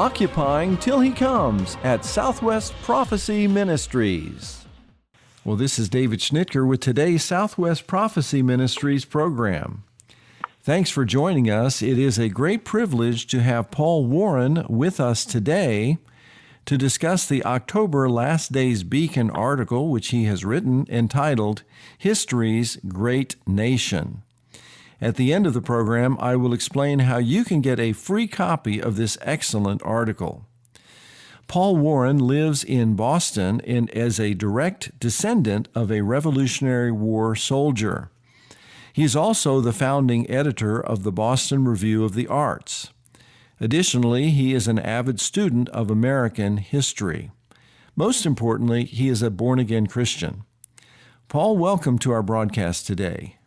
Occupying Till He Comes at Southwest Prophecy Ministries. Well, this is David Schnitker with today's Southwest Prophecy Ministries program. Thanks for joining us. It is a great privilege to have Paul Warren with us today to discuss the October Last Days Beacon article, which he has written, entitled History's Great Nation. At the end of the program, I will explain how you can get a free copy of this excellent article. Paul Warren lives in Boston and is a direct descendant of a Revolutionary War soldier. He is also the founding editor of the Boston Review of the Arts. Additionally, he is an avid student of American history. Most importantly, he is a born-again Christian. Paul, welcome to our broadcast today.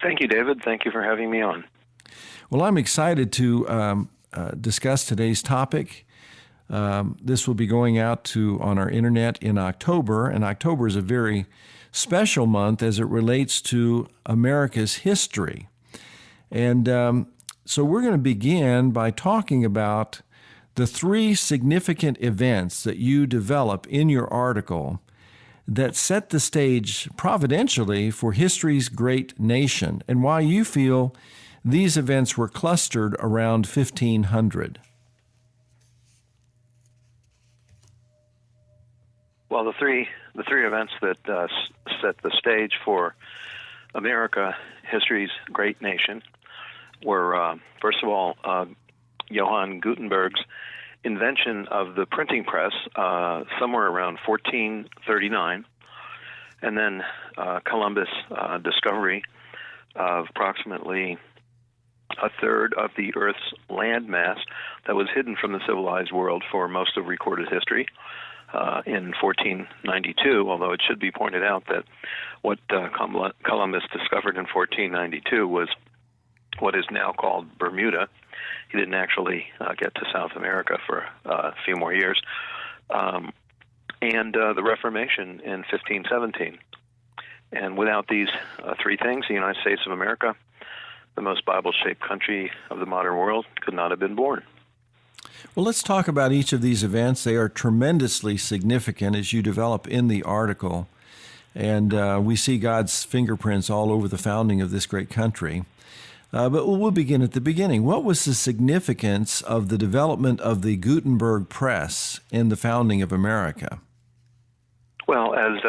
Thank you, David. Thank you for having me on. Well, I'm excited to discuss today's topic. This will be going out on our internet in October, and October is a very special month as it relates to America's history. And so we're going to begin by talking about the three significant events that you develop in your article that set the stage providentially for history's great nation, and why you feel these events were clustered around 1500. Well, the three events that set the stage for America, history's great nation, were, first of all, Johann Gutenberg's invention of the printing press somewhere around 1439, and then Columbus' discovery of approximately a third of the Earth's land mass that was hidden from the civilized world for most of recorded history in 1492, although it should be pointed out that what Columbus discovered in 1492 was what is now called Bermuda. He didn't actually get to South America for a few more years. And the Reformation in 1517. And without these three things, the United States of America, the most Bible-shaped country of the modern world, could not have been born. Well, let's talk about each of these events. They are tremendously significant as you develop in the article. And we see God's fingerprints all over the founding of this great country. But we'll begin at the beginning. What was the significance of the development of the Gutenberg press in the founding of America? Well, as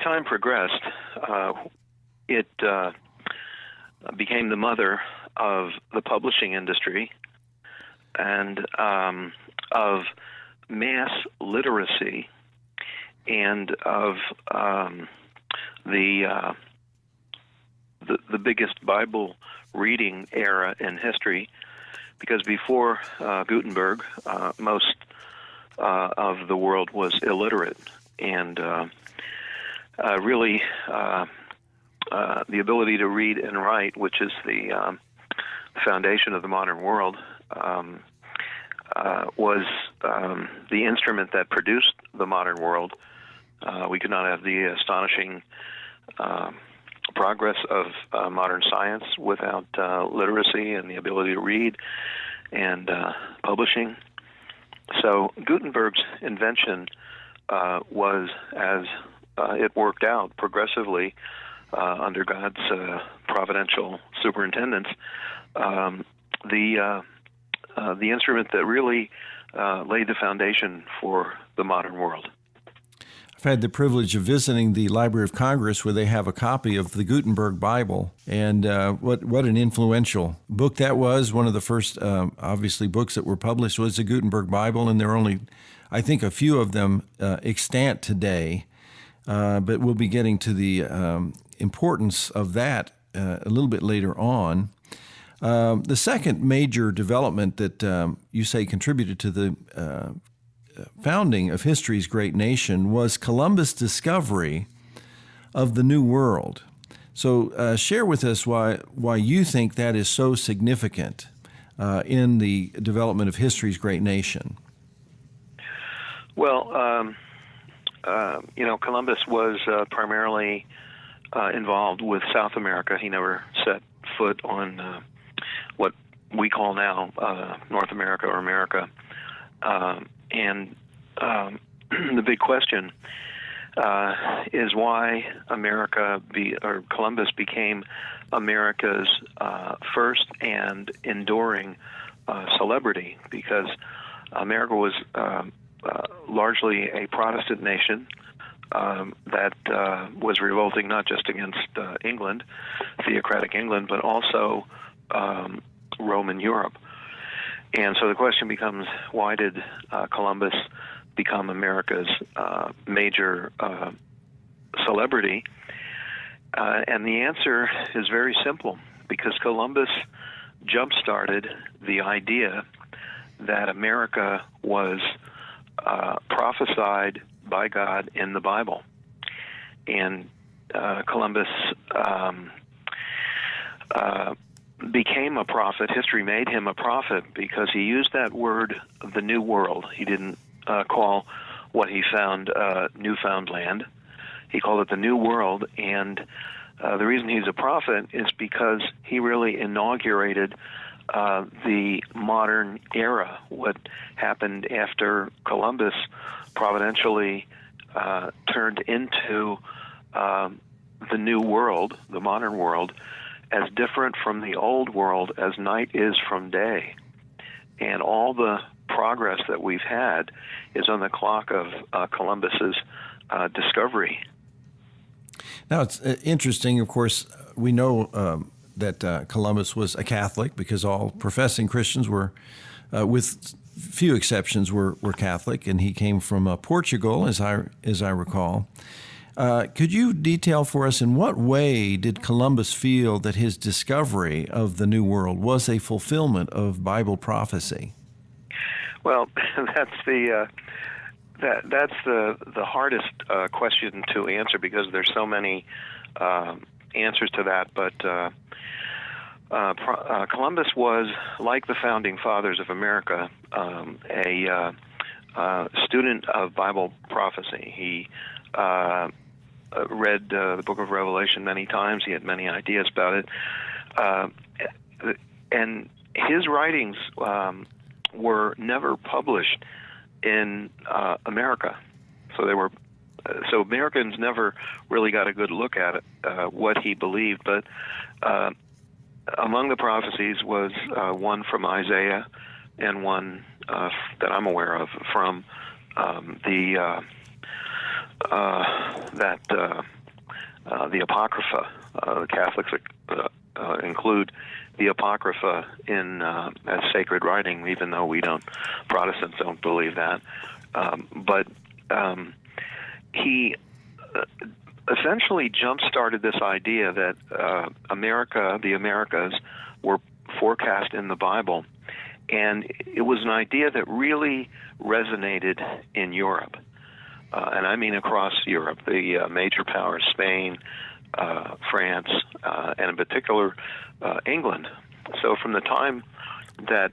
time progressed, it became the mother of the publishing industry and of mass literacy and of the biggest Bible reading era in history, because before Gutenberg, most of the world was illiterate, and really the ability to read and write, which is the foundation of the modern world, was the instrument that produced the modern world. We could not have the astonishing progress of modern science without literacy and the ability to read and publishing. So Gutenberg's invention was, as it worked out progressively under God's providential superintendence, the instrument that really laid the foundation for the modern world. I've had the privilege of visiting the Library of Congress, where they have a copy of the Gutenberg Bible, and what an influential book that was. One of the first, obviously, books that were published was the Gutenberg Bible, and there are only, I think, a few of them extant today, but we'll be getting to the importance of that a little bit later on. The second major development that you say contributed to the founding of history's great nation was Columbus' discovery of the New World. So share with us why you think that is so significant in the development of history's great nation. Well, Columbus was primarily involved with South America. He never set foot on what we call now North America or America. And the big question is why Columbus became America's first and enduring celebrity, because America was largely a Protestant nation that was revolting not just against England, theocratic England, but also Roman Europe. And so the question becomes, why did Columbus become America's major celebrity? And the answer is very simple, because Columbus jump-started the idea that America was prophesied by God in the Bible. And Columbus became a prophet. History made him a prophet because he used that word, the New World. He didn't call what he found Newfoundland. He called it the New World, and the reason he's a prophet is because he really inaugurated the modern era. What happened after Columbus providentially turned into the New World, the modern world, as different from the old world as night is from day. And all the progress that we've had is on the clock of Columbus's discovery. Now, it's interesting, of course, we know that Columbus was a Catholic, because all professing Christians were, with few exceptions, were Catholic, and he came from Portugal, as I recall. Could you detail for us, in what way did Columbus feel that his discovery of the New World was a fulfillment of Bible prophecy? Well, that's the hardest question to answer, because there's so many answers to that. But Columbus was, like the founding fathers of America, a student of Bible prophecy. He read the book of Revelation many times. He had many ideas about it. And his writings were never published in America. So Americans never really got a good look at it, what he believed. But among the prophecies was one from Isaiah, and one that I'm aware of from the Apocrypha. The Catholics include the Apocrypha in as sacred writing, even though Protestants don't believe that. But he essentially jump-started this idea that the Americas, were forecast in the Bible. And it was an idea that really resonated in Europe. And I mean across Europe, the major powers, Spain, France, and in particular England. So from the time that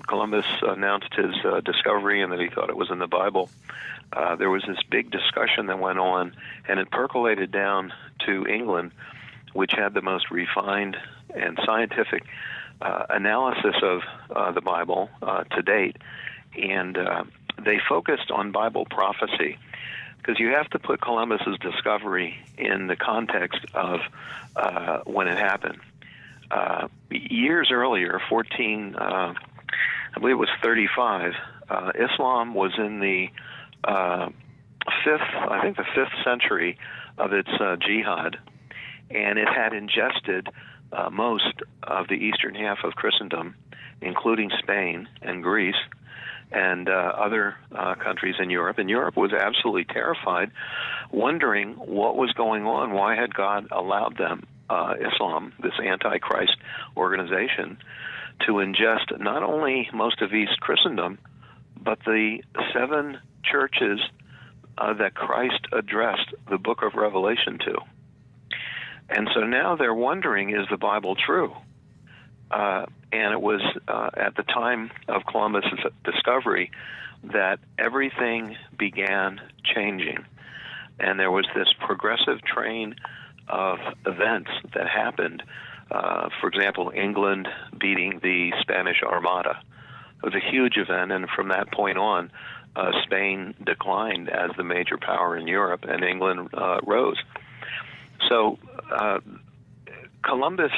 Columbus announced his discovery and that he thought it was in the Bible, there was this big discussion that went on, and it percolated down to England, which had the most refined and scientific analysis of the Bible to date. And they focused on Bible prophecy, because you have to put Columbus's discovery in the context of when it happened. Years earlier, I believe it was 35, Islam was in the fifth century of its jihad, and it had ingested most of the eastern half of Christendom, including Spain and Greece and other countries in Europe. And Europe was absolutely terrified, wondering what was going on. Why had God allowed them, Islam, this anti-Christ organization, to ingest not only most of East Christendom, but the 7 churches that Christ addressed the book of Revelation to? And so now they're wondering, is the Bible true? And it was at the time of Columbus's discovery that everything began changing. And there was this progressive train of events that happened For example, England beating the Spanish Armada. It was a huge event, and from that point on, Spain declined as the major power in Europe, and England rose. So Columbus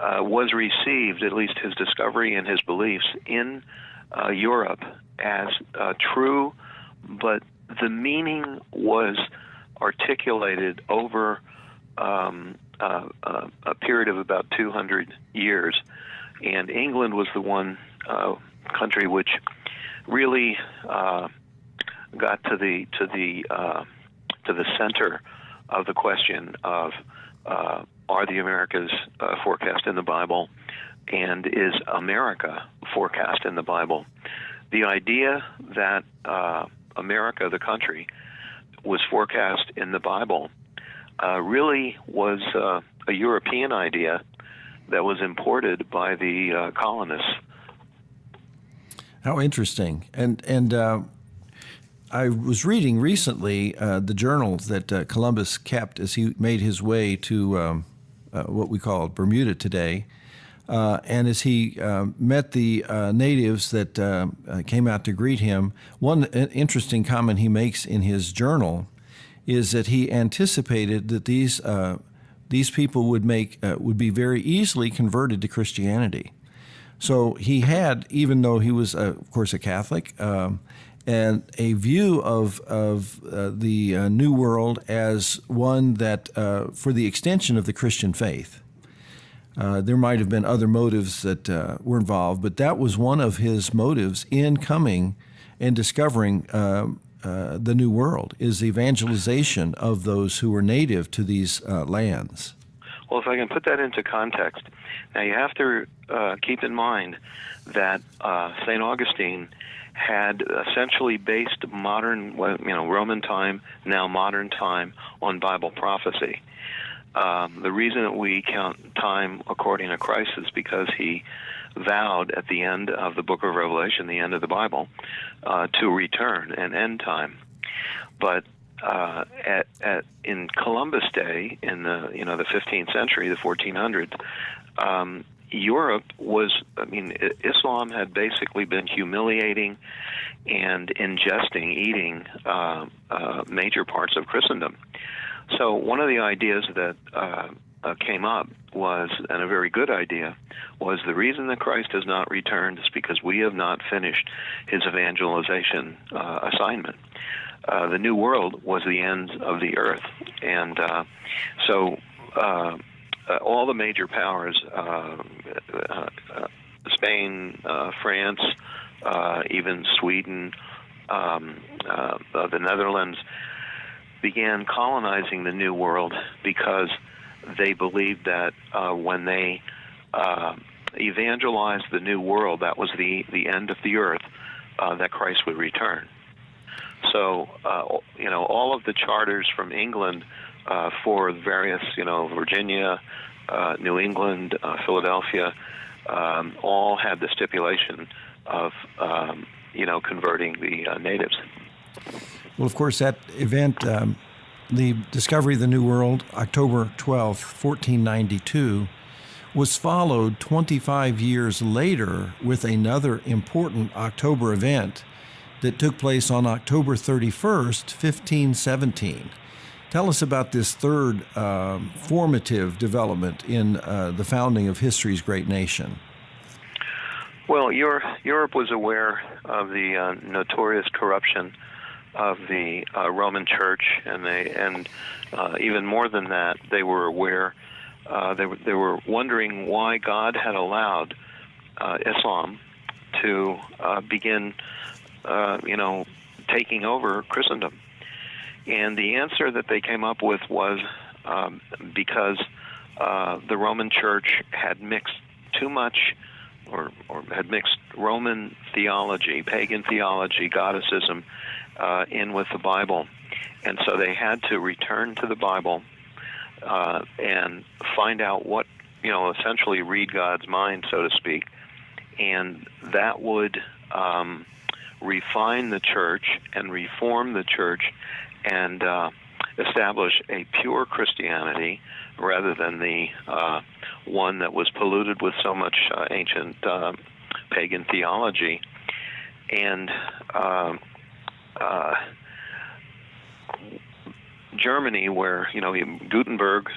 was received, at least his discovery and his beliefs, in Europe as true, but the meaning was articulated over a period of about 200 years. And England was the one country which really got to the center of the question of are the Americas forecast in the Bible, and is America forecast in the Bible? The idea that America, the country, was forecast in the Bible really was a European idea that was imported by the colonists. How interesting. And I was reading recently the journals that Columbus kept as he made his way to what we call Bermuda today. And as he met the natives that came out to greet him, one interesting comment he makes in his journal is that he anticipated that these people would be very easily converted to Christianity. So he had, even though he was, of course, a Catholic, and a view of the New World as one that for the extension of the Christian faith. There might have been other motives that were involved, but that was one of his motives in coming and discovering the New World, is the evangelization of those who were native to these lands. Well, if I can put that into context, now you have to keep in mind that St. Augustine had essentially based modern, Roman time, now modern time, on Bible prophecy. The reason that we count time according to Christ is because he vowed at the end of the book of Revelation, the end of the Bible, to return and end time. But in Columbus Day, in the 15th century, the 1400s, Europe was, Islam had basically been humiliating and eating major parts of Christendom. So one of the ideas that came up was, and a very good idea, was the reason that Christ has not returned is because we have not finished his evangelization assignment. The New World was the end of the earth. And so all the major powers, Spain, France, even Sweden, the Netherlands, began colonizing the New World because they believed that when they evangelized the New World, that was the end of the earth, that Christ would return. So, all of the charters from England for various, Virginia, New England, Philadelphia, all had the stipulation of, converting the natives. Well, of course, that event, the discovery of the New World, October 12th, 1492, was followed 25 years later with another important October event that took place on October 31st, 1517. Tell us about this third formative development in the founding of history's great nation. Well, Europe was aware of the notorious corruption of the Roman Church, and even more than that, they were aware. They were wondering why God had allowed Islam to begin, taking over Christendom. And the answer that they came up with was because the Roman Church had mixed too much, or had mixed Roman theology, pagan theology, goddessism, in with the Bible. And so they had to return to the Bible and find out what, essentially read God's mind, so to speak. And that would refine the church and reform the church and establish a pure Christianity rather than the one that was polluted with so much ancient pagan theology. And Germany, where Gutenberg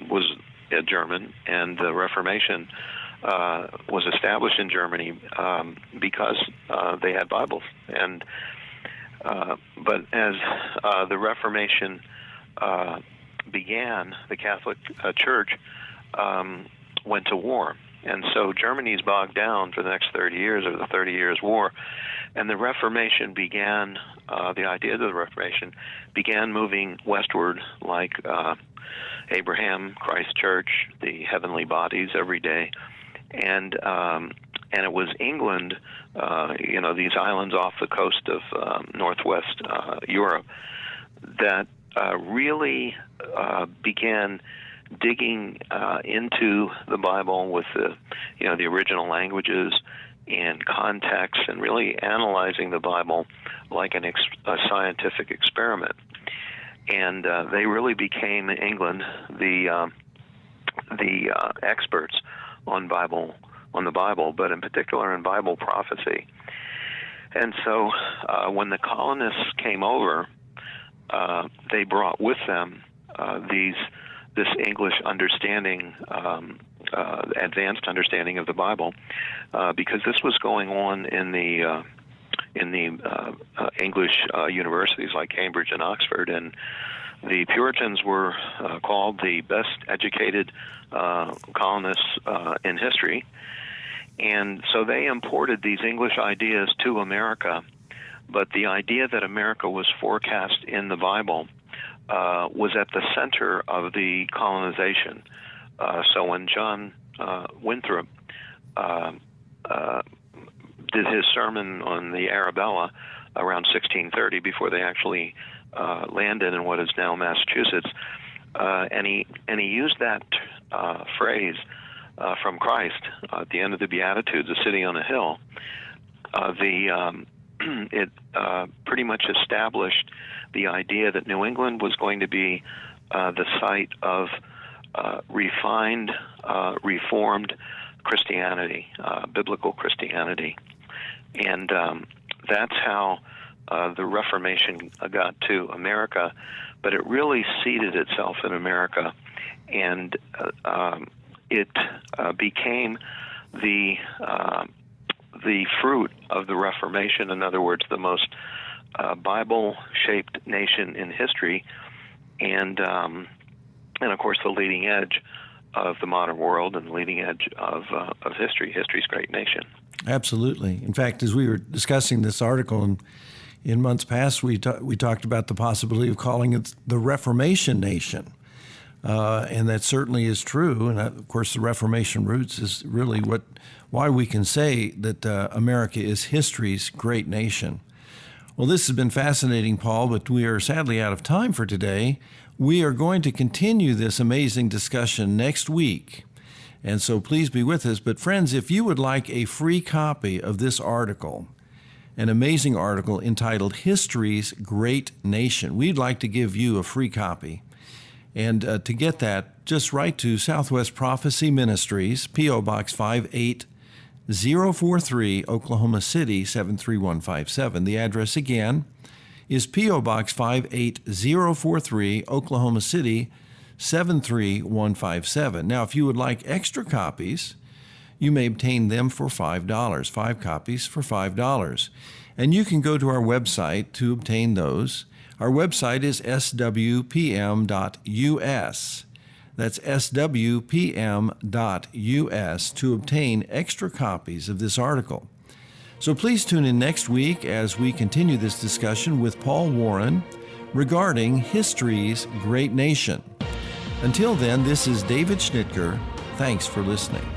was a German, and the Reformation was established in Germany because they had Bibles. And but as the Reformation began, the Catholic Church went to war. And so Germany's bogged down for the next 30 years of the 30 Years' War. And the Reformation began, the idea of the Reformation began moving westward, like Abraham, Christ Church, the heavenly bodies every day. And it was England, these islands off the coast of northwest Europe, that really began digging into the Bible with the original languages and context, and really analyzing the Bible like a scientific experiment. And they really became, in England, the experts on the Bible, but in particular in Bible prophecy. And so when the colonists came over, they brought with them this English understanding, advanced understanding of the Bible, because this was going on in the English universities like Cambridge and Oxford, and the Puritans were called the best educated colonists in history. And so they imported these English ideas to America, but the idea that America was forecast in the Bible was at the center of the colonization. So when John Winthrop did his sermon on the Arabella around 1630, before they actually landed in what is now Massachusetts, and he used that phrase from Christ at the end of the Beatitudes, a city on a hill. It pretty much established the idea that New England was going to be the site of refined, reformed Christianity, biblical Christianity. And that's how the Reformation got to America, but it really seeded itself in America, and it became the fruit of the Reformation. In other words, the most Bible-shaped nation in history, and of course the leading edge of the modern world and the leading edge of history's great nation. Absolutely. In fact, as we were discussing this article in months past, we talked about the possibility of calling it the Reformation nation. And that certainly is true. And of course, the Reformation roots is really why we can say that America is history's great nation. Well, this has been fascinating, Paul, but we are sadly out of time for today. We are going to continue this amazing discussion next week. And so please be with us. But friends, if you would like a free copy of this article, an amazing article entitled History's Great Nation, we'd like to give you a free copy. And to get that, just write to Southwest Prophecy Ministries, P.O. Box 58043, Oklahoma City 73157. The address again is P.O. Box 58043, Oklahoma City 73157. Now, if you would like extra copies, you may obtain them for $5, 5 copies for $5. And you can go to our website to obtain those. Our website is swpm.us. That's swpm.us to obtain extra copies of this article. So please tune in next week as we continue this discussion with Paul Warren regarding history's great nation. Until then, this is David Schnitker. Thanks for listening.